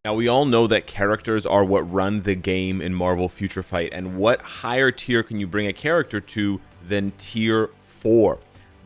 Now, we all know that characters are what run the game in Marvel Future Fight, and what higher tier can you bring a character to than tier 4?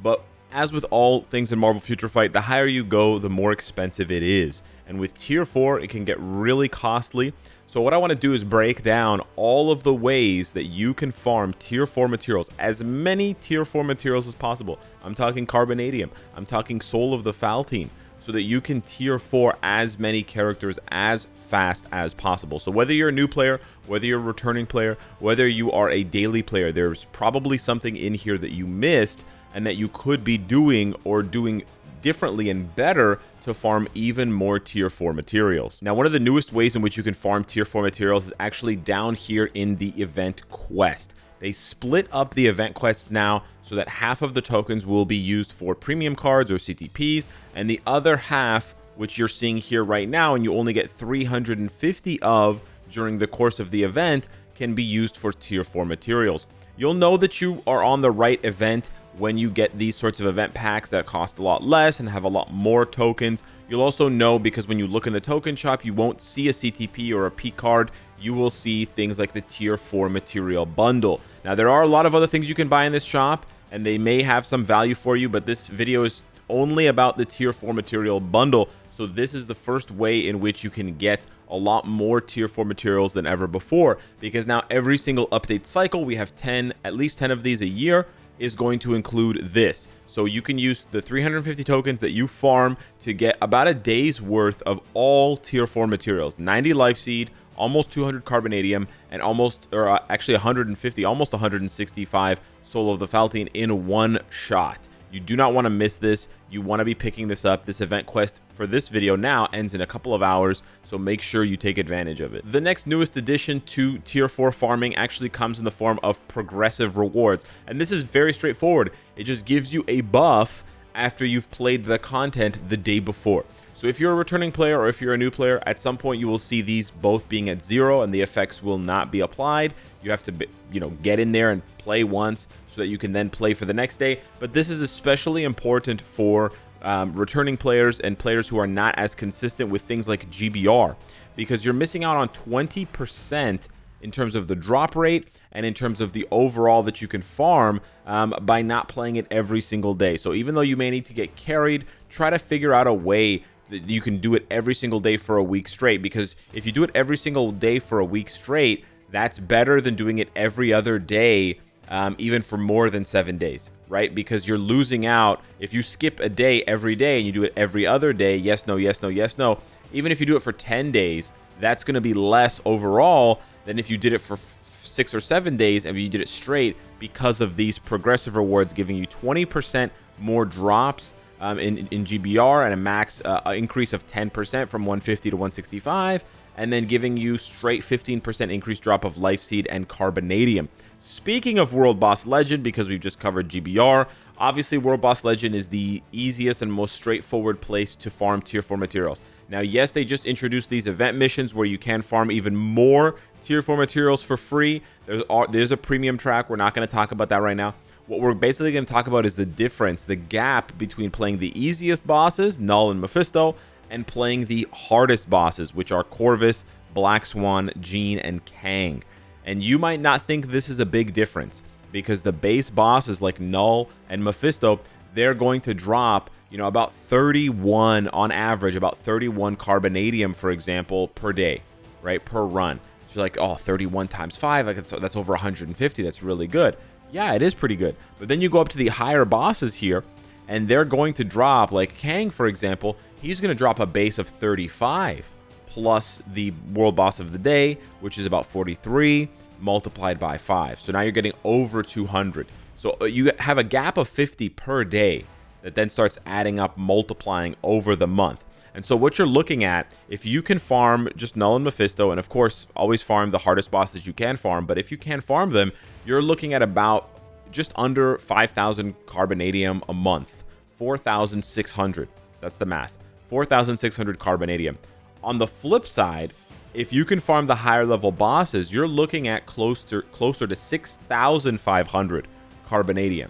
But as with all things in Marvel Future Fight, the higher you go, the more expensive it is. And with tier 4, it can get really costly. So what I want to do is break down all of the ways that you can farm tier 4 materials, as many tier 4 materials as possible. I'm talking Carbonadium, I'm talking Soul of the Faltine, so that you can tier 4 as many characters as fast as possible. So whether you're a new player, whether you're a returning player, whether you are a daily player, there's probably something in here that you missed and that you could be doing or doing differently and better to farm even more tier 4 materials. Now, one of the newest ways in which you can farm tier 4 materials is actually down here in the event quest. They split up the event quests now so that half of the tokens will be used for premium cards or CTPs, and the other half, which you're seeing here right now, and you only get 350 of during the course of the event, can be used for tier 4 materials. You'll know that you are on the right event when you get these sorts of event packs that cost a lot less and have a lot more tokens. You'll also know because when you look in the token shop, you won't see a CTP or a P card. You will see things like the tier 4 material bundle. Now, there are a lot of other things you can buy in this shop, and they may have some value for you, but this video is only about the tier 4 material bundle. So this is the first way in which you can get a lot more tier 4 materials than ever before, because now every single update cycle, we have at least 10 of these a year, is going to include this. So you can use the 350 tokens that you farm to get about a day's worth of all tier 4 materials, 90 life seed, almost 200 carbonadium, and actually 150, almost 165 Soul of the Faltine in one shot. You do not want to miss this. You want to be picking this up. This event quest for this video now ends in a couple of hours, so make sure you take advantage of it. The next newest addition to tier 4 farming actually comes in the form of progressive rewards, and this is very straightforward. It just gives you a buff after you've played the content the day before. So if you're a returning player or if you're a new player, at some point you will see these both being at 0 and the effects will not be applied. You have to get in there and play once so that you can then play for the next day. But this is especially important for returning players and players who are not as consistent with things like GBR, because you're missing out on 20% in terms of the drop rate and in terms of the overall that you can farm by not playing it every single day. So even though you may need to get carried, try to figure out a way that you can do it every single day for a week straight, because if you do it every single day for a week straight, that's better than doing it every other day, even for more than 7 days, right? Because you're losing out if you skip a day every day and you do it every other day. Yes, no, yes, no, yes, no. Even if you do it for 10 days, that's going to be less overall than if you did it for 6 or 7 days and you did it straight, because of these progressive rewards giving you 20% more drops in GBR and a max increase of 10% from 150 to 165, and then giving you straight 15% increased drop of life seed and carbonadium. Speaking of World Boss Legend, because we've just covered GBR, obviously World Boss Legend is the easiest and most straightforward place to farm tier 4 materials. Now, yes, they just introduced these event missions where you can farm even more tier 4 materials for free. There's a premium track. We're not going to talk about that right now. What we're basically going to talk about is the difference, the gap between playing the easiest bosses, Null and Mephisto, and playing the hardest bosses, which are Corvus, Black Swan, Jean, and Kang. And you might not think this is a big difference, because the base bosses like Null and Mephisto, they're going to drop, about 31 on average, about 31 carbonadium, for example, per day, right? Per run. So you're like, oh, 31 times 5, that's over 150. That's really good. Yeah, it is pretty good. But then you go up to the higher bosses here, and they're going to drop, like Kang, for example, he's going to drop a base of 35 plus the world boss of the day, which is about 43 multiplied by 5. So now you're getting over 200. So you have a gap of 50 per day that then starts adding up, multiplying over the month. And so what you're looking at, if you can farm just Null and Mephisto, and of course, always farm the hardest bosses you can farm, but if you can farm them, you're looking at about just under 5,000 carbonadium a month, 4,600. That's the math, 4,600 carbonadium. On the flip side, if you can farm the higher level bosses, you're looking at closer to 6,500 carbonadium.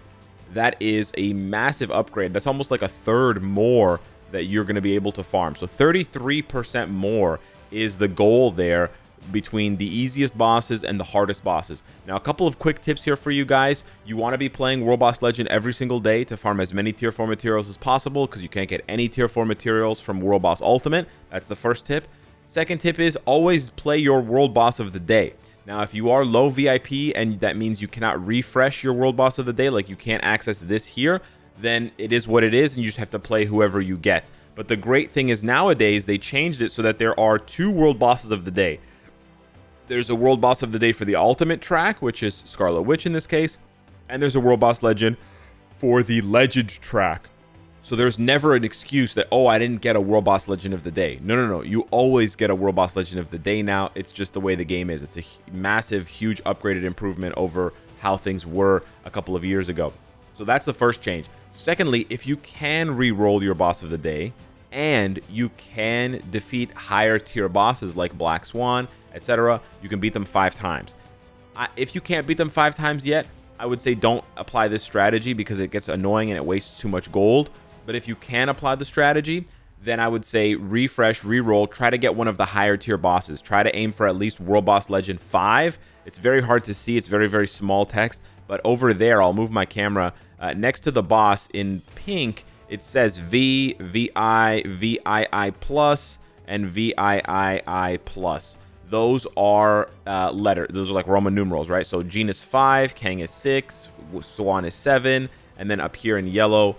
That is a massive upgrade. That's almost like a third more that you're going to be able to farm. So 33% more is the goal there between the easiest bosses and the hardest bosses. Now, a couple of quick tips here for you guys. You want to be playing World Boss Legend every single day to farm as many tier 4 materials as possible, because you can't get any tier 4 materials from World Boss Ultimate. That's the first tip. Second tip is always play your World Boss of the Day. Now, if you are low VIP and that means you cannot refresh your World Boss of the Day, like you can't access this here, then it is what it is and you just have to play whoever you get. But the great thing is nowadays they changed it so that there are 2 World Bosses of the Day. There's a World Boss of the Day for the Ultimate track, which is Scarlet Witch in this case, and there's a World Boss Legend for the Legend track. So there's never an excuse that, oh, I didn't get a World Boss Legend of the Day. No. You always get a World Boss Legend of the Day now. It's just the way the game is. It's a massive, huge upgraded improvement over how things were a couple of years ago. So that's the first change. Secondly, if you can re-roll your Boss of the Day and you can defeat higher tier bosses like Black Swan, etc., you can beat them 5 times. If you can't beat them 5 times yet, I would say don't apply this strategy because it gets annoying and it wastes too much gold. But if you can apply the strategy, then I would say refresh, reroll, try to get one of the higher tier bosses. Try to aim for at least World Boss Legend 5. It's very hard to see. It's very, very small text. But over there, I'll move my camera. Next to the boss in pink, it says V, VI, VII+, and VIII+. Those are letters. Those are like Roman numerals, right? So Jean is 5, Kang is 6, Swan is 7, and then up here in yellow,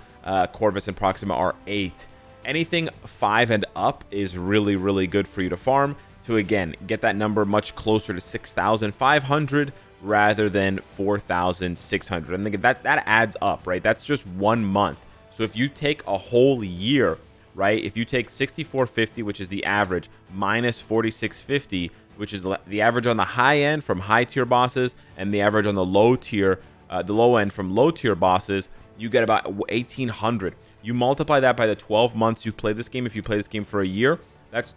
Corvus and Proxima are 8. Anything 5 and up is really, really good for you to farm to, again, get that number much closer to 6,500 rather than 4,600. And that adds up, right? That's just 1 month. So if you take a whole year, right? If you take 6,450, which is the average, minus 4,650, which is the average on the high end from high tier bosses, and the average on the low tier, the low end from low tier bosses, you get about 1,800. You multiply that by the 12 months you've played this game. If you play this game for a year,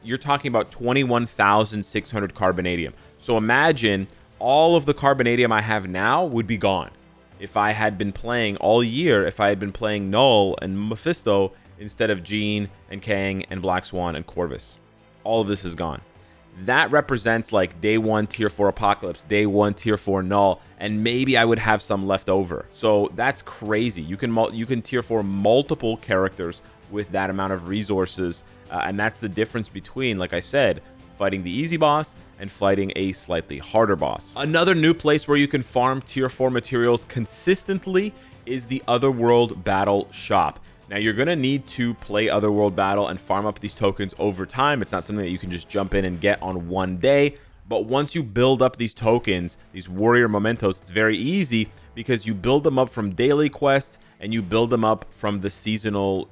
you're talking about 21,600 carbonadium. So imagine all of the carbonadium I have now would be gone if I had been playing all year. If I had been playing Null and Mephisto instead of Jean and Kang and Black Swan and Corvus. All of this is gone. That represents like day 1 tier 4 Apocalypse, day 1 tier 4 Null, and maybe I would have some left over. So that's crazy. You can tier 4 multiple characters with that amount of resources, and that's the difference between, like I said, fighting the easy boss and fighting a slightly harder boss. Another new place where you can farm tier 4 materials consistently is the Otherworld Battle Shop. Now, you're going to need to play Otherworld Battle and farm up these tokens over time. It's not something that you can just jump in and get on one day. But once you build up these tokens, these warrior mementos, it's very easy because you build them up from daily quests and you build them up from the seasonal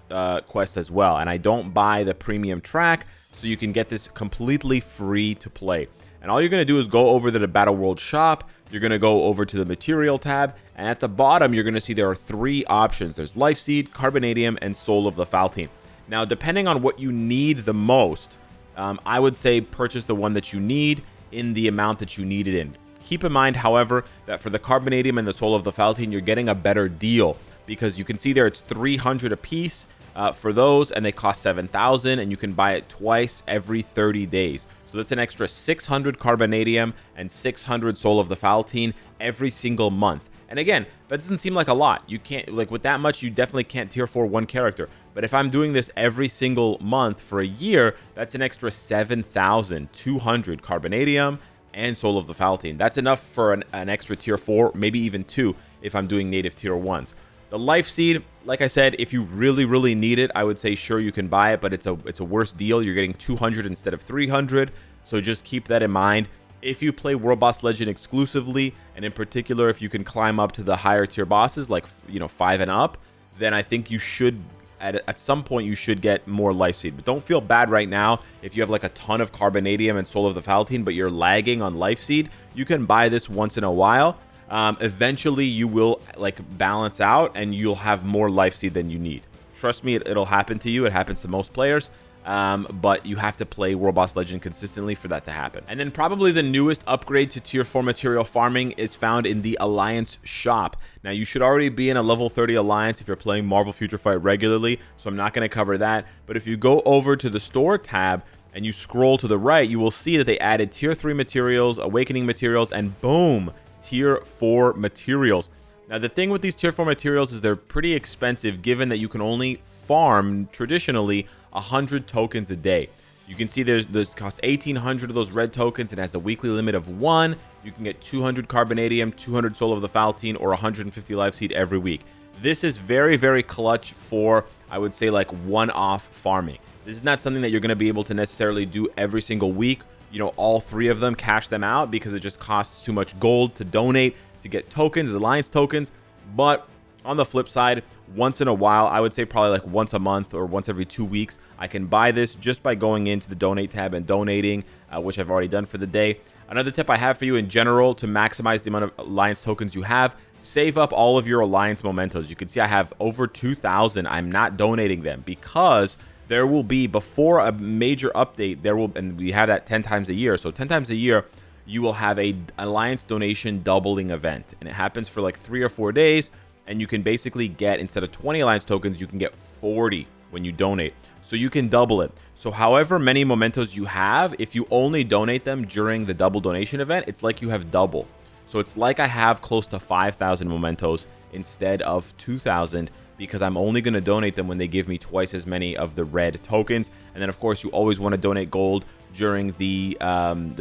quests as well. And I don't buy the premium track, so you can get this completely free to play. And all you're going to do is go over to the Battle World shop. You're going to go over to the material tab, and at the bottom you're going to see there are 3 options. There's Life Seed, Carbonadium, and Soul of the Faltine. Now, depending on what you need the most, I would say purchase the one that you need in the amount that you need it in. Keep in mind, however, that for the Carbonadium and the Soul of the Faltine, you're getting a better deal because you can see there it's 300 a piece for those, and they cost 7,000, and you can buy it twice every 30 days. So that's an extra 600 Carbonadium and 600 Soul of the Faltine every single month. And again, that doesn't seem like a lot. You can't, like with that much, you definitely can't tier 4 one character. But if I'm doing this every single month for a year, that's an extra 7,200 Carbonadium and Soul of the Faltine. That's enough for an extra tier 4, maybe even 2 if I'm doing native tier 1s. The Life Seed, like I said, if you really, really need it, I would say sure you can buy it, but it's a worse deal. You're getting 200 instead of 300, so just keep that in mind. If you play World Boss Legend exclusively, and in particular, if you can climb up to the higher tier bosses, like 5 and up, then I think you should, at some point, you should get more Life Seed. But don't feel bad right now if you have like a ton of Carbonadium and Soul of the Faltine, but you're lagging on Life Seed. You can buy this once in a while. Eventually you will like balance out and you'll have more Life Seed than you need. Trust me, it'll happen to you. It happens to most players. But you have to play World Boss Legend consistently for that to happen. And then probably the newest upgrade to tier 4 material farming is found in the Alliance shop. Now, you should already be in a level 30 Alliance if you're playing Marvel Future Fight regularly, so I'm not going to cover that. But if you go over to the store tab and you scroll to the right, you will see that they added tier 3 materials, awakening materials, and boom, tier 4 materials. Now, the thing with these tier 4 materials is they're pretty expensive, given that you can only farm traditionally 100 tokens a day. You can see there's cost 1,800 of those red tokens. It has a weekly limit of 1. You can get 200 carbonadium, 200 soul of the faltine, or 150 life seed every week. This is very, very clutch for, I would say, like one-off farming. This is not something that you're going to be able to necessarily do every single week. You know, all 3 of them, cash them out, because it just costs too much gold to donate to get tokens, the alliance tokens. But on the flip side, once in a while, I would say probably like once a month or once every 2 weeks, I can buy this just by going into the donate tab and donating, which I've already done for the day. Another tip I have for you in general to maximize the amount of alliance tokens you have, save up all of your alliance mementos. You can see I have over 2,000. I'm not donating them because there will be, before a major update, and we have that 10 times a year. So 10 times a year, you will have a alliance donation doubling event, and it happens for like 3 or 4 days. And you can basically get, instead of 20 alliance tokens, you can get 40 when you donate. So you can double it. So however many mementos you have, if you only donate them during the double donation event, it's like you have double. So it's like I have close to 5,000 mementos instead of 2,000, because I'm only going to donate them when they give me twice as many of the red tokens. And then of course you always want to donate gold during the doubling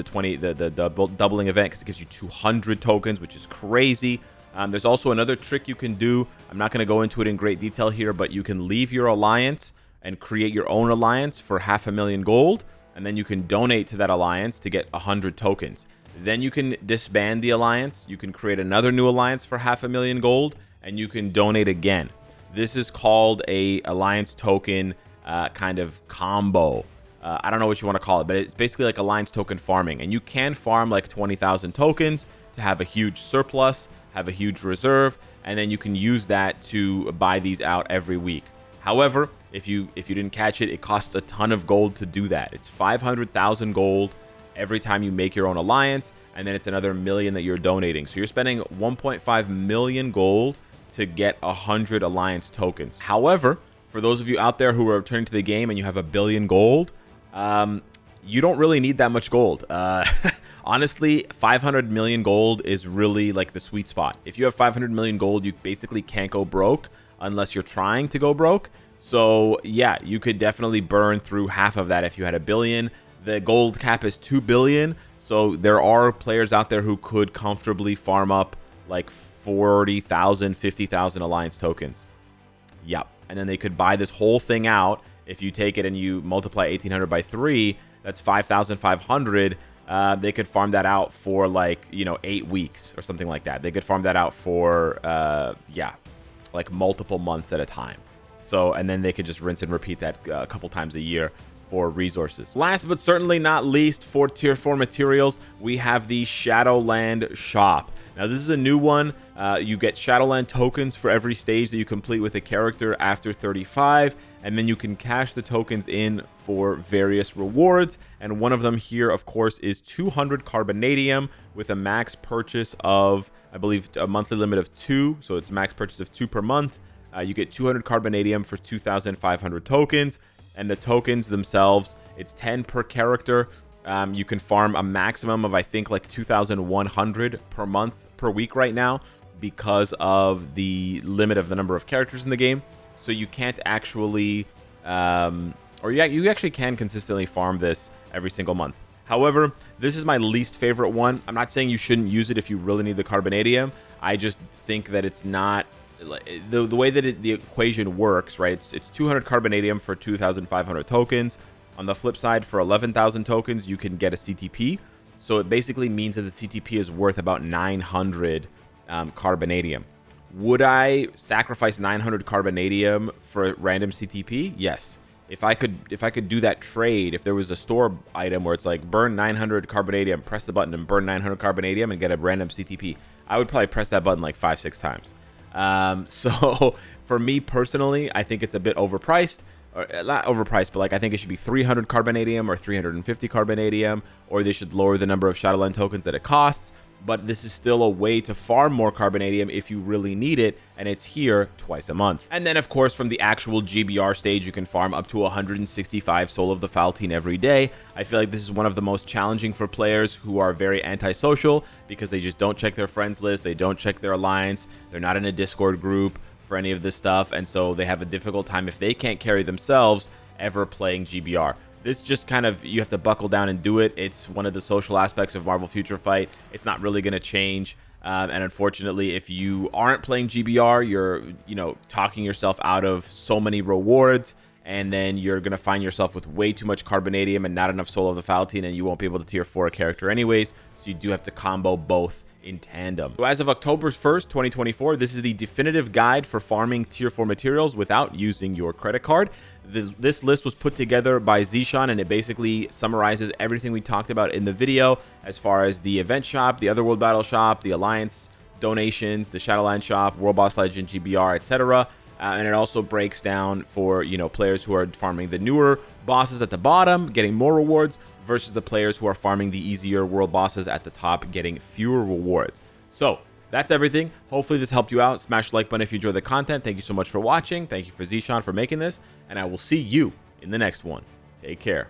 event, because it gives you 200 tokens, which is crazy. There's also another trick you can do. I'm not going to go into it in great detail here, but you can leave your alliance and create your own alliance for 500,000 gold, and then you can donate to that alliance to get 100 tokens. Then you can disband the alliance. You can create another new alliance for 500,000 gold, and you can donate again. This is called a alliance token kind of combo. I don't know what you want to call it, but it's basically like alliance token farming. And you can farm like 20,000 tokens to have a huge surplus, have a huge reserve, and then you can use that to buy these out every week. However, if you didn't catch it, it costs a ton of gold to do that. It's 500,000 gold every time you make your own alliance, and then it's another million that you're donating. So you're spending 1.5 million gold to get 100 alliance tokens. However, for those of you out there who are returning to the game and you have 1 billion gold, you don't really need that much gold. Honestly, 500 million gold is really like the sweet spot. If you have 500 million gold, you basically can't go broke unless you're trying to go broke. So yeah, you could definitely burn through half of that if you had 1 billion. The gold cap is 2 billion. So there are players out there who could comfortably farm up like 40,000, 50,000 alliance tokens. Yep. And then they could buy this whole thing out. If you take it and you multiply 1,800 by 3, that's 5,500. They could farm that out for like, 8 weeks or something like that. They could farm that out for, like multiple months at a time. So, and then they could just rinse and repeat that a couple times a year for resources. Last but certainly not least, for tier 4 materials, we have the Shadowland shop. Now this is a new one. You get Shadowland tokens for every stage that you complete with a character after 35, and then you can cash the tokens in for various rewards. And one of them here, of course, is 200 carbonadium with a max purchase of, I believe, a monthly limit of 2. So it's a max purchase of 2 per month. You get 200 carbonadium for 2,500 tokens. And the tokens themselves, it's 10 per character. You can farm a maximum of, I think, like 2,100 per month, per week right now, because of the limit of the number of characters in the game. So you can't actually, you actually can consistently farm this every single month. However, this is my least favorite one. I'm not saying you shouldn't use it if you really need the carbonadium. I just think that it's not, the way that the equation works, right? It's 200 carbonadium for 2,500 tokens. On the flip side, for 11,000 tokens, you can get a CTP. So it basically means that the CTP is worth about 900 carbonadium. Would I sacrifice 900 carbonadium for random CTP? Yes. If I could do that trade, if there was a store item where it's like burn 900 carbonadium, press the button and burn 900 carbonadium and get a random CTP, I would probably press that button like 5-6 times. So for me personally, I think it's a bit overpriced. Or not overpriced, but like I think it should be 300 carbonadium or 350 carbonadium, or they should lower the number of Shadowland tokens that it costs. but this is still a way to farm more carbonadium if you really need it, and it's here twice a month. And then, of course, from the actual GBR stage, you can farm up to 165 Soul of the Faltine every day. I feel like this is one of the most challenging for players who are very antisocial because they just don't check their friends list, they don't check their alliance, they're not in a Discord group for any of this stuff, and so they have a difficult time if they can't carry themselves ever playing GBR. This just kind of, you have to buckle down and do it. It's one of the social aspects of Marvel Future Fight. It's not really going to change. And unfortunately, if you aren't playing GBR, you're, talking yourself out of so many rewards. And then you're going to find yourself with way too much carbonadium and not enough Soul of the Faltine, and you won't be able to tier 4 a character anyways. So you do have to combo both in tandem. So as of October 1st, 2024, this is the definitive guide for farming tier 4 materials without using your credit card. This list was put together by Zishan, and it basically summarizes everything we talked about in the video as far as the event shop, the Otherworld battle shop, the alliance donations, the Shadowland shop, World Boss Legend, GBR, etc. And it also breaks down for, players who are farming the newer bosses at the bottom, getting more rewards, versus the players who are farming the easier world bosses at the top, getting fewer rewards. So that's everything. Hopefully this helped you out. Smash the like button if you enjoyed the content. Thank you so much for watching. Thank you for Zishan for making this, and I will see you in the next one. Take care.